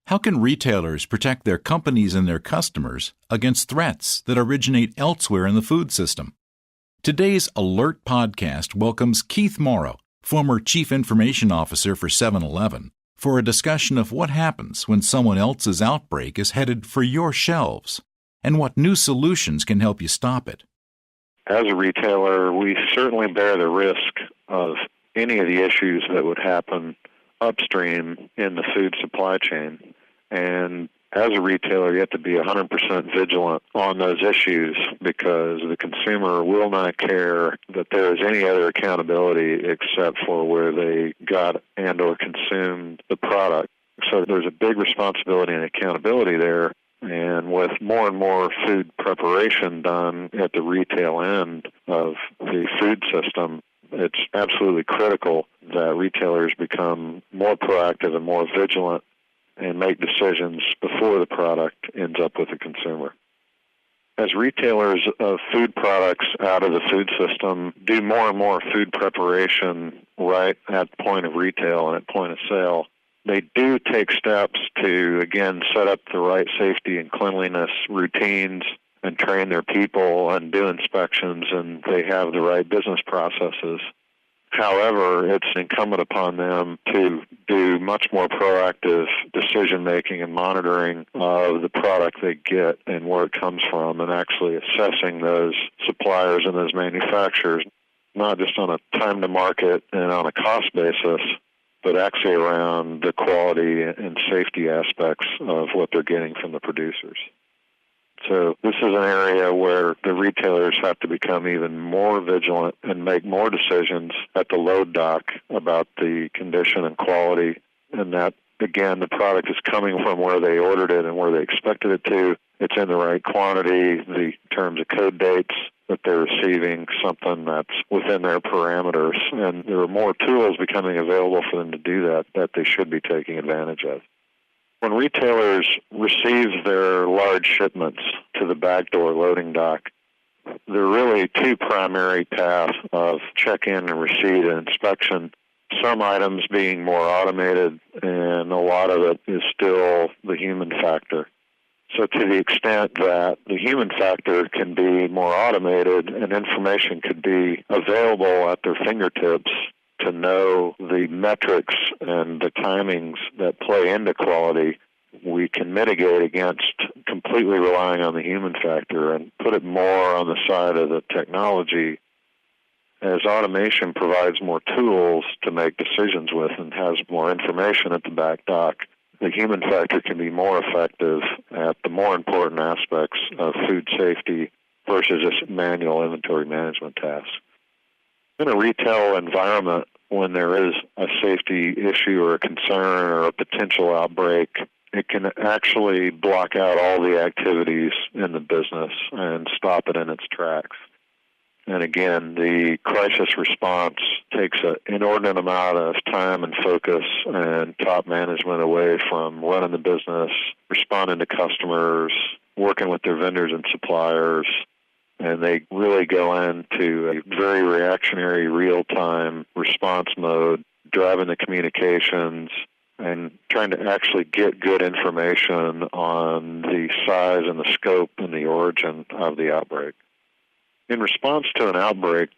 How can retailers protect their companies and their customers against threats that originate elsewhere in the food system? Today's Alert podcast welcomes Keith Morrow, former Chief Information Officer for 7-Eleven, for a discussion of what happens when someone else's outbreak is headed for your shelves and what new solutions can help you stop it. As a retailer, we certainly bear the risk of any of the issues that would happen upstream in the food supply chain. And as a retailer, you have to be 100% vigilant on those issues because the consumer will not care that there is any other accountability except for where they got and or consumed the product. So there's a big responsibility and accountability there. And with more and more food preparation done at the retail end of the food system, it's absolutely critical that retailers become more proactive and more vigilant and make decisions before the product ends up with the consumer. As retailers of food products out of the food system do more and more food preparation right at the point of retail and at point of sale, they do take steps to, again, set up the right safety and cleanliness routines and train their people and do inspections, and they have the right business processes. However, it's incumbent upon them to do much more proactive decision-making and monitoring of the product they get and where it comes from, and actually assessing those suppliers and those manufacturers, not just on a time-to-market and on a cost basis, but actually around the quality and safety aspects of what they're getting from the producers. So this is an area where the retailers have to become even more vigilant and make more decisions at the load dock about the condition and quality, and that, again, the product is coming from where they ordered it and where they expected it to. It's in the right quantity, the terms of code dates that they're receiving, something that's within their parameters. And there are more tools becoming available for them to do that they should be taking advantage of. When retailers receive their large shipments to the backdoor loading dock, there are really two primary paths of check-in and receipt and inspection, some items being more automated, and a lot of it is still the human factor. So to the extent that the human factor can be more automated and information could be available at their fingertips to know the metrics and the timings that play into quality, we can mitigate against completely relying on the human factor and put it more on the side of the technology. As automation provides more tools to make decisions with and has more information at the back dock, the human factor can be more effective at the more important aspects of food safety versus just manual inventory management tasks. In a retail environment, when there is a safety issue or a concern or a potential outbreak, it can actually block out all the activities in the business and stop it in its tracks. And again, the crisis response takes an inordinate amount of time and focus and top management away from running the business, responding to customers, working with their vendors and suppliers, and they really go into a very reactionary, real-time response mode, driving the communications and trying to actually get good information on the size and the scope and the origin of the outbreak. In response to an outbreak,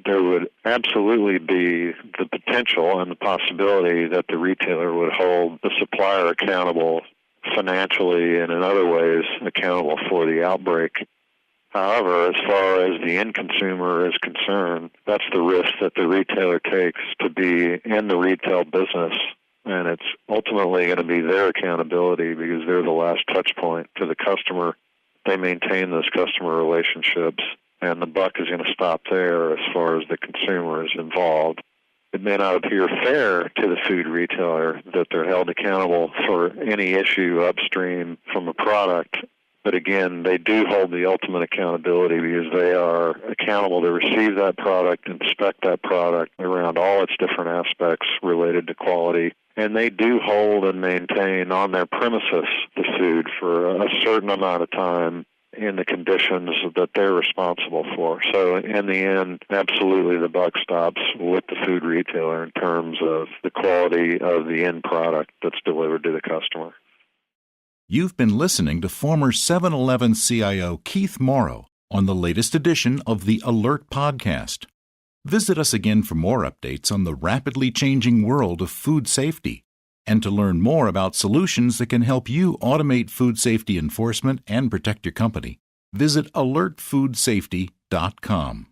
there would absolutely be the potential and the possibility that the retailer would hold the supplier accountable financially and in other ways accountable for the outbreak. However, as far as the end consumer is concerned, that's the risk that the retailer takes to be in the retail business, and it's ultimately going to be their accountability because they're the last touch point to the customer. They maintain those customer relationships, and the buck is going to stop there as far as the consumer is involved. It may not appear fair to the food retailer that they're held accountable for any issue upstream from a product, but again, they do hold the ultimate accountability because they are accountable to receive that product, inspect that product around all its different aspects related to quality, and they do hold and maintain on their premises the food for a certain amount of time in the conditions that they're responsible for. So in the end, absolutely the buck stops with the food retailer in terms of the quality of the end product that's delivered to the customer. You've been listening to former 7-Eleven CIO Keith Morrow on the latest edition of the Alert Podcast. Visit us again for more updates on the rapidly changing world of food safety and to learn more about solutions that can help you automate food safety enforcement and protect your company. Visit alertfoodsafety.com.